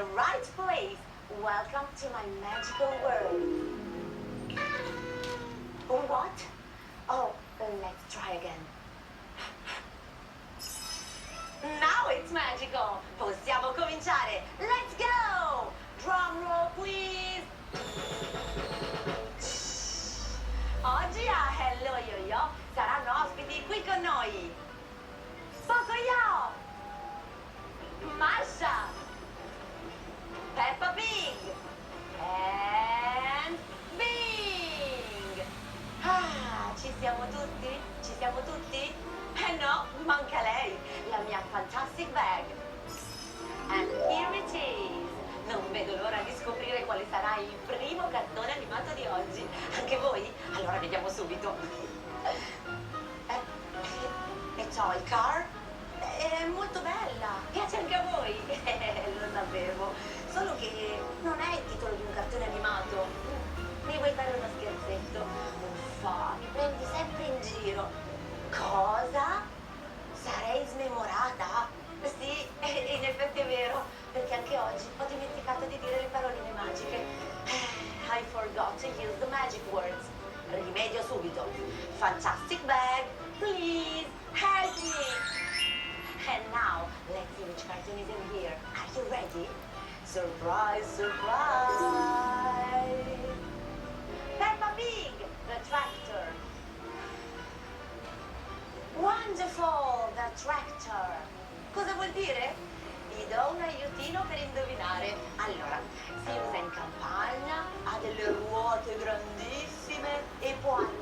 the right place. Welcome to my magical world. What? Oh, let's try again. Now it's magical. Possiamo cominciare. Let's go! Drum roll, please. Oggi a Hello Yo-Yo saranno ospiti qui con noi Pocoyo, Masha, Peppa Pig and Bing. Ah, ci siamo tutti? Ci siamo tutti? Eh no, manca lei, la mia fantastic bag. And here it is. Non vedo l'ora di scoprire quale sarà il primo cartone animato di oggi. Anche voi? Allora vediamo subito. E Toy Car? È molto bella. Piace anche a voi? Lo sapevo. Solo che non è il titolo di un cartone animato. Mi vuoi fare uno scherzetto? Uffa, mi prendi sempre in giro. Cosa? Sarei smemorata? Sì, in effetti è vero, perché anche oggi ho dimenticato di dire le paroline magiche. I forgot to use the magic words. Rimedio subito. Fantastic bag, please help me. And now, let's see which cartoon is in here. Are you ready? Surprise, surprise! Peppa Pig, the tractor. Wonderful, the tractor. Cosa vuol dire? Vi do un aiutino per indovinare. Allora, si usa in campagna, ha delle ruote grandissime e può andare